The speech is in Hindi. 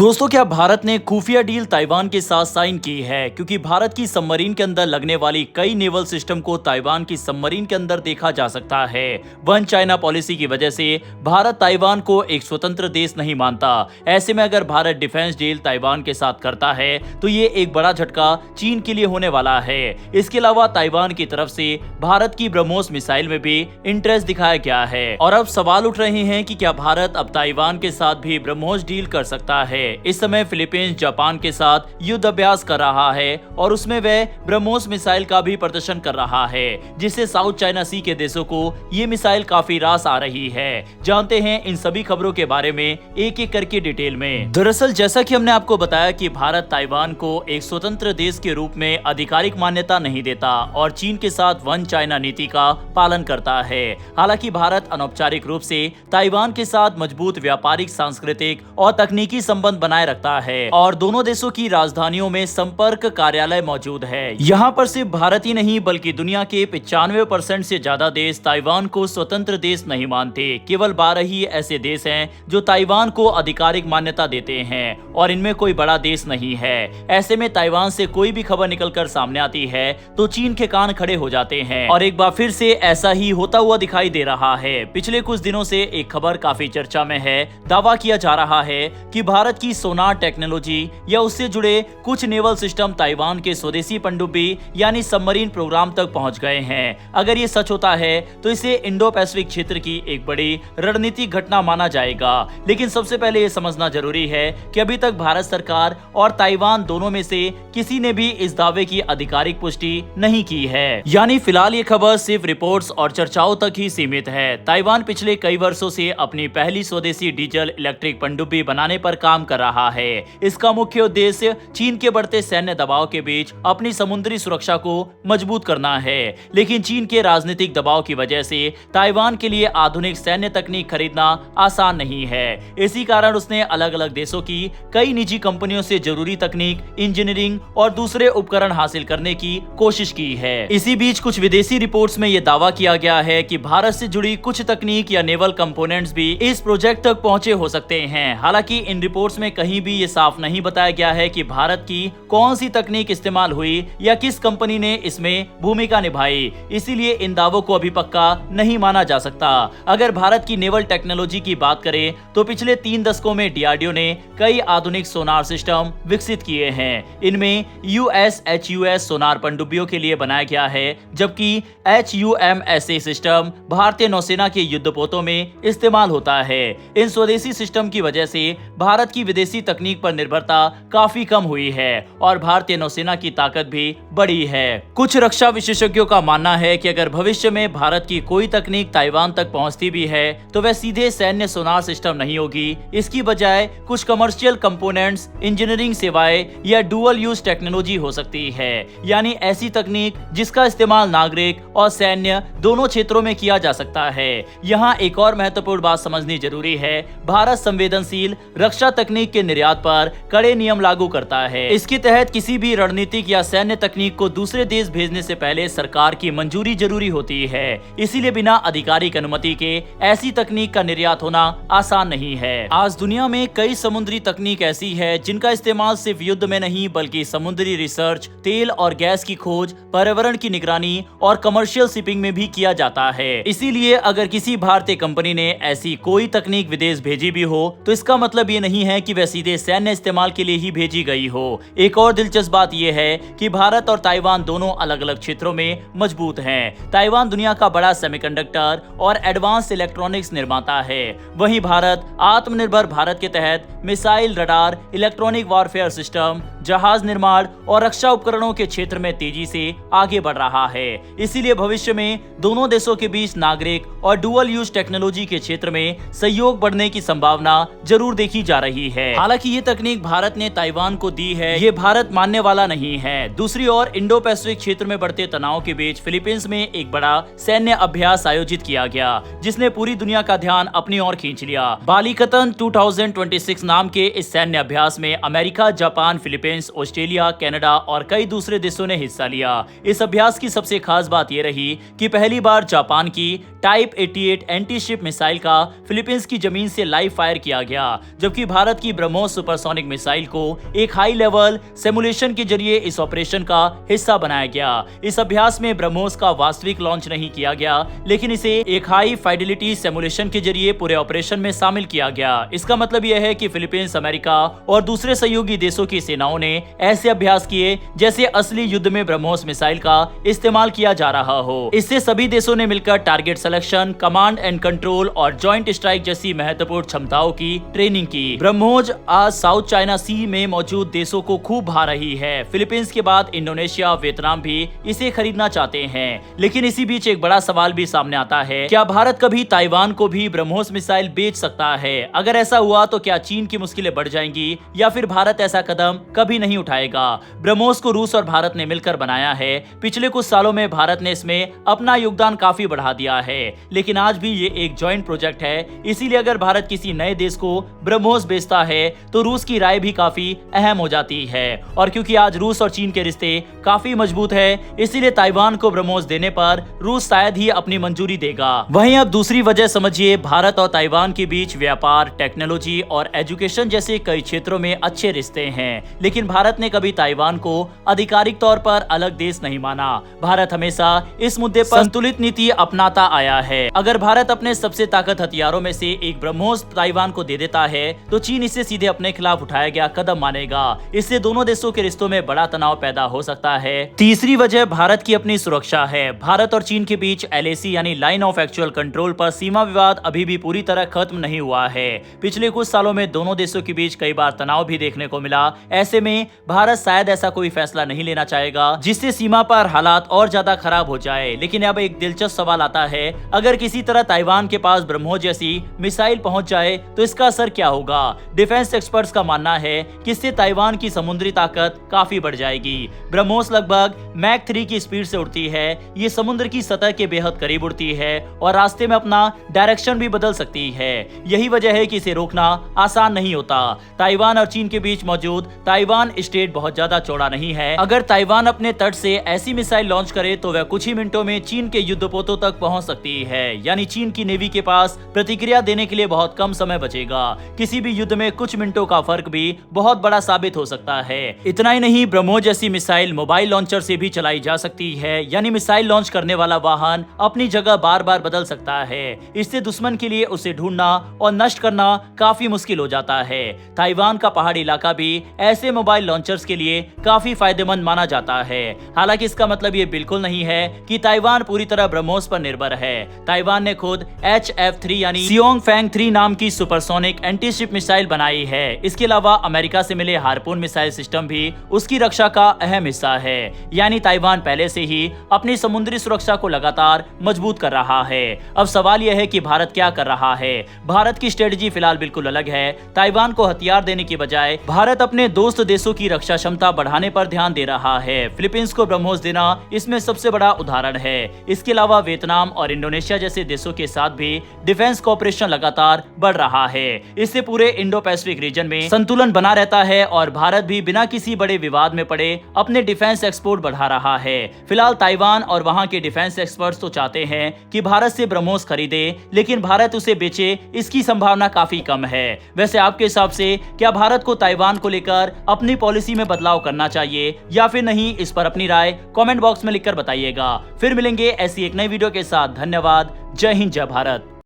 दोस्तों, क्या भारत ने खुफिया डील ताइवान के साथ साइन की है? क्योंकि भारत की सबमरीन के अंदर लगने वाली कई नेवल सिस्टम को ताइवान की सबमरीन के अंदर देखा जा सकता है। वन चाइना पॉलिसी की वजह से भारत ताइवान को एक स्वतंत्र देश नहीं मानता। ऐसे में अगर भारत डिफेंस डील ताइवान के साथ करता है तो ये एक बड़ा झटका चीन के लिए होने वाला है। इसके अलावा ताइवान की तरफ से भारत की ब्रह्मोस मिसाइल में भी इंटरेस्ट दिखाया गया है और अब सवाल उठ रहे हैं कि क्या भारत अब ताइवान के साथ भी ब्रह्मोस डील कर सकता है। इस समय फिलीपींस जापान के साथ युद्ध अभ्यास कर रहा है और उसमें वह ब्रह्मोस मिसाइल का भी प्रदर्शन कर रहा है, जिससे साउथ चाइना सी के देशों को ये मिसाइल काफी रास आ रही है। जानते हैं इन सभी खबरों के बारे में एक एक करके डिटेल में। दरअसल जैसा कि हमने आपको बताया कि भारत ताइवान को एक स्वतंत्र देश के रूप में आधिकारिक मान्यता नहीं देता और चीन के साथ वन चाइना नीति का पालन करता है। हालांकि भारत अनौपचारिक रूप से ताइवान के साथ मजबूत व्यापारिक, सांस्कृतिक और तकनीकी संबंध बनाए रखता है और दोनों देशों की राजधानियों में संपर्क कार्यालय मौजूद है। यहाँ पर सिर्फ भारत ही नहीं बल्कि दुनिया के 95% से ज्यादा देश ताइवान को स्वतंत्र देश नहीं मानते। केवल 12 ही ऐसे देश हैं जो ताइवान को आधिकारिक मान्यता देते हैं और इनमें कोई बड़ा देश नहीं है। ऐसे में ताइवान से कोई भी खबर निकलकर सामने आती है तो चीन के कान खड़े हो जाते हैं और एक बार फिर से ऐसा ही होता हुआ दिखाई दे रहा है। पिछले कुछ दिनों से एक खबर काफी चर्चा में है। दावा किया जा रहा है कि भारत की सोनार टेक्नोलॉजी या उससे जुड़े कुछ नेवल सिस्टम ताइवान के स्वदेशी पनडुब्बी यानी सबमरीन प्रोग्राम तक पहुंच गए हैं। अगर ये सच होता है तो इसे इंडो पैसिफिक क्षेत्र की एक बड़ी रणनीतिक घटना माना जाएगा। लेकिन सबसे पहले ये समझना जरूरी है कि अभी तक भारत सरकार और ताइवान दोनों में से किसी ने भी इस दावे की आधिकारिक पुष्टि नहीं की है। यानी फिलहाल ये खबर सिर्फ रिपोर्ट्स और चर्चाओं तक ही सीमित है। ताइवान पिछले कई वर्षों से अपनी पहली स्वदेशी डीजल इलेक्ट्रिक पनडुब्बी बनाने पर काम कर रहा है। इसका मुख्य उद्देश्य चीन के बढ़ते सैन्य दबाव के बीच अपनी समुद्री सुरक्षा को मजबूत करना है। लेकिन चीन के राजनीतिक दबाव की वजह से ताइवान के लिए आधुनिक सैन्य तकनीक खरीदना आसान नहीं है। इसी कारण उसने अलग अलग देशों की कई निजी कंपनियों से जरूरी तकनीक, इंजीनियरिंग और दूसरे उपकरण हासिल करने की कोशिश की है। इसी बीच कुछ विदेशी रिपोर्ट्स में यह दावा किया गया है कि भारत से जुड़ी कुछ तकनीक या नेवल कंपोनेंट्स भी इस प्रोजेक्ट तक पहुंचे हो सकते हैं। हालांकि इन रिपोर्ट्स में कहीं भी ये साफ नहीं बताया गया है कि भारत की कौन सी तकनीक इस्तेमाल हुई या किस कंपनी ने इसमें भूमिका निभाई। इसीलिए इन दावों को अभी पक्का नहीं माना जा सकता। अगर भारत की नेवल टेक्नोलॉजी की बात करें तो पिछले 3 दशकों में डीआरडीओ ने कई आधुनिक सोनार सिस्टम विकसित किए हैं। इनमें USHUS सोनार पनडुब्बियों के लिए बनाया गया है, जबकि HUMSA सिस्टम भारतीय नौसेना के युद्धपोतों में इस्तेमाल होता है। इन स्वदेशी सिस्टम की वजह से भारत की विदेशी तकनीक पर निर्भरता काफी कम हुई है और भारतीय नौसेना की ताकत भी बढ़ी है। कुछ रक्षा विशेषज्ञों का मानना है कि अगर भविष्य में भारत की कोई तकनीक ताइवान तक पहुंचती भी है तो वह सीधे सैन्य सोनार सिस्टम नहीं होगी। इसकी बजाय कुछ कमर्शियल कंपोनेंट्स, इंजीनियरिंग सेवाएं या डुअल यूज टेक्नोलॉजी हो सकती है। यानी ऐसी तकनीक जिसका इस्तेमाल नागरिक और सैन्य दोनों क्षेत्रों में किया जा सकता है। यहाँ एक और महत्वपूर्ण बात समझनी जरूरी है। भारत संवेदनशील रक्षा तकनीक के निर्यात पर कड़े नियम लागू करता है। इसके तहत किसी भी रणनीतिक या सैन्य तकनीक को दूसरे देश भेजने से पहले सरकार की मंजूरी जरूरी होती है। इसीलिए बिना आधिकारिक अनुमति के ऐसी तकनीक का निर्यात होना आसान नहीं है। आज दुनिया में कई समुद्री तकनीक ऐसी है जिनका इस्तेमाल सिर्फ युद्ध में नहीं बल्कि समुद्री रिसर्च, तेल और गैस की खोज, पर्यावरण की निगरानी और कमर्शियल शिपिंग में भी किया जाता है। इसीलिए अगर किसी भारतीय कंपनी ने ऐसी कोई तकनीक विदेश भेजी भी हो तो इसका मतलब ये नहीं है कि वह सीधे सैन्य इस्तेमाल के लिए ही भेजी गई हो। एक और दिलचस्प बात यह है कि भारत और ताइवान दोनों अलग अलग क्षेत्रों में मजबूत हैं। ताइवान दुनिया का बड़ा सेमीकंडक्टर और एडवांस इलेक्ट्रॉनिक्स निर्माता है, वहीं भारत आत्मनिर्भर भारत के तहत missile, radar, electronic warfare system, जहाज निर्माण और रक्षा उपकरणों के क्षेत्र में तेजी से आगे बढ़ रहा है। इसीलिए भविष्य में दोनों देशों के बीच नागरिक और डुअल यूज टेक्नोलॉजी के क्षेत्र में सहयोग बढ़ने की संभावना जरूर देखी जा रही है। हालांकि ये तकनीक भारत ने ताइवान को दी है, ये भारत मानने वाला नहीं है। दूसरी ओर इंडो पैसिफिक क्षेत्र में बढ़ते तनाव के बीच फिलीपींस में एक बड़ा सैन्य अभ्यास आयोजित किया गया, जिसने पूरी दुनिया का ध्यान अपनी ओर खींच लिया। बालिकतन 2026 नाम के इस सैन्य अभ्यास में America, Japan, Philippines Philippines, Australia, Canada और कई दूसरे देशों ने हिस्सा लिया। इस अभ्यास की सबसे खास बात यह रही कि पहली बार जापान की टाइप 88 एंटी शिप मिसाइल का फिलीपींस की जमीन से लाइव फायर किया गया, जबकि भारत की ब्रह्मोस सुपरसोनिक मिसाइल को एक हाई लेवल सिमुलेशन के जरिए इस ऑपरेशन का हिस्सा बनाया गया। इस अभ्यास में ब्रह्मोस का वास्तविक लॉन्च नहीं किया गया, लेकिन इसे एक हाई फाइडेलिटी सिमुलेशन के जरिए पूरे ऑपरेशन में शामिल किया गया। इसका मतलब यह है कि फिलीपींस, अमेरिका और दूसरे सहयोगी देशों की सेनाओं ने ऐसे अभ्यास किए जैसे असली युद्ध में ब्रह्मोस मिसाइल का इस्तेमाल किया जा रहा हो। इससे सभी देशों ने मिलकर target selection, command and control और जॉइंट स्ट्राइक जैसी महत्वपूर्ण क्षमताओं की ट्रेनिंग की। ब्रह्मोस आज साउथ चाइना सी में मौजूद देशों को खूब भा रही है। फिलीपींस के बाद इंडोनेशिया, वियतनाम भी इसे खरीदना चाहते हैं। लेकिन इसी बीच एक बड़ा सवाल भी सामने आता है, क्या भारत कभी ताइवान को भी ब्रह्मोस मिसाइल बेच सकता है? अगर ऐसा हुआ तो क्या चीन की मुश्किलें बढ़ जाएंगी या फिर भारत ऐसा कदम कभी नहीं उठाएगा? ब्रह्मोस को रूस और भारत ने मिलकर बनाया है। पिछले कुछ सालों में भारत ने इसमें अपना योगदान काफी बढ़ा दिया है, लेकिन आज भी ये एक जॉइंट प्रोजेक्ट है। इसीलिए अगर भारत किसी नए देश को ब्रह्मोस बेचता है तो रूस की राय भी काफी अहम हो जाती है। और क्योंकि आज रूस और चीन के रिश्ते काफी मजबूत है, इसीलिए ताइवान को ब्रह्मोस देने पर रूस शायद ही अपनी मंजूरी देगा। वहीं अब दूसरी वजह समझिए, भारत और ताइवान के बीच व्यापार, टेक्नोलॉजी और एजुकेशन जैसे कई क्षेत्रों में अच्छे रिश्ते हैं, लेकिन भारत ने कभी ताइवान को आधिकारिक तौर पर अलग देश नहीं माना। भारत हमेशा इस मुद्दे पर संतुलित नीति अपनाता आया है। अगर भारत अपने सबसे ताकत हथियारों में से एक ब्रह्मोस ताइवान को दे देता है तो चीन इसे सीधे अपने खिलाफ उठाया गया कदम मानेगा। इससे दोनों देशों के रिश्तों में बड़ा तनाव पैदा हो सकता है। तीसरी वजह भारत की अपनी सुरक्षा है। भारत और चीन के बीच LAC यानी लाइन ऑफ एक्चुअल कंट्रोल पर सीमा विवाद अभी भी पूरी तरह खत्म नहीं हुआ है। पिछले कुछ सालों में दोनों देशों के बीच कई बार तनाव भी देखने को मिला। ऐसे में भारत शायद ऐसा कोई फैसला नहीं लेना चाहेगा जिससे सीमा पर हालात और ज्यादा खराब हो जाए। लेकिन अब एक दिलचस्प सवाल आता है, अगर किसी तरह ताइवान के पास ब्रह्मोस जैसी मिसाइल पहुंच जाए तो इसका असर क्या होगा? डिफेंस एक्सपर्ट्स का मानना है कि इससे ताइवान की समुद्री ताकत काफी बढ़ जाएगी। ब्रह्मोस लगभग मैक 3 की स्पीड से उड़ती है। ये समुद्र की सतह के बेहद करीब उड़ती है और रास्ते में अपना डायरेक्शन भी बदल सकती है। यही वजह है कि इसे रोकना आसान नहीं होता। ताइवान और चीन के बीच मौजूद ताइवान स्टेट बहुत ज्यादा चौड़ा नहीं है। अगर ताइवान अपने तट से ऐसी मिसाइल लॉन्च करे तो वह कुछ ही मिनटों में चीन के युद्धपोतों तक पहुंच सकती है। यानी चीन की नेवी के पास प्रतिक्रिया देने के लिए बहुत कम समय बचेगा। किसी भी युद्ध में कुछ मिनटों का फर्क भी बहुत बड़ा साबित हो सकता है। इतना ही नहीं, ब्रह्मोस जैसी मिसाइल मोबाइल लॉन्चर से भी चलाई जा सकती है। यानी मिसाइल लॉन्च करने वाला वाहन अपनी जगह बार बार बदल सकता है। इससे दुश्मन के लिए उसे ढूंढना और नष्ट करना काफी मुश्किल हो जाता है। ताइवान का पहाड़ी इलाका भी ऐसे मोबाइल लॉन्चर्स के लिए काफी फायदेमंद माना जाता है। हालांकि इसका मतलब ये बिल्कुल नहीं है कि ताइवान पूरी तरह ब्रह्मोस पर निर्भर है। ताइवान ने खुद HF-3 यानी सियोंग फैंग 3 नाम की सुपरसोनिक एंटी शिप मिसाइल बनाई है। इसके अलावा अमेरिका से मिले हार्पून मिसाइल सिस्टम भी उसकी रक्षा का अहम हिस्सा है। यानी ताइवान पहले से ही अपनी समुद्री सुरक्षा को लगातार मजबूत कर रहा है। अब सवाल यह है कि भारत क्या कर रहा है। भारत की स्ट्रेटजी फिलहाल बिल्कुल अलग है। ताइवान को हथियार देने की बजाय भारत अपने दोस्त देशों की रक्षा क्षमता बढ़ाने पर ध्यान दे रहा है। फिलीपींस को ब्रह्मोस देना इसमें सबसे बड़ा उदाहरण है। इसके अलावा वियतनाम और इंडोनेशिया जैसे देशों के साथ भी डिफेंस कोऑपरेशन लगातार बढ़ रहा है। इससे पूरे इंडो पैसिफिक रीजन में संतुलन बना रहता है और भारत भी बिना किसी बड़े विवाद में पड़े अपने डिफेंस एक्सपोर्ट बढ़ा रहा है। फिलहाल ताइवान और वहां के डिफेंस एक्सपर्ट्स तो चाहते हैं कि भारत से ब्रह्मोस खरीदे, लेकिन भारत उसे बेचे इसकी संभावना काफी कम है। वैसे आपके हिसाब से क्या भारत को ताइवान को लेकर अपनी पॉलिसी में बदलाव करना चाहिए या फिर नहीं? इस पर अपनी राय कमेंट बॉक्स में लिखकर बताइएगा। फिर मिलेंगे ऐसी एक नई वीडियो के साथ। धन्यवाद। जय हिंद, जय भारत।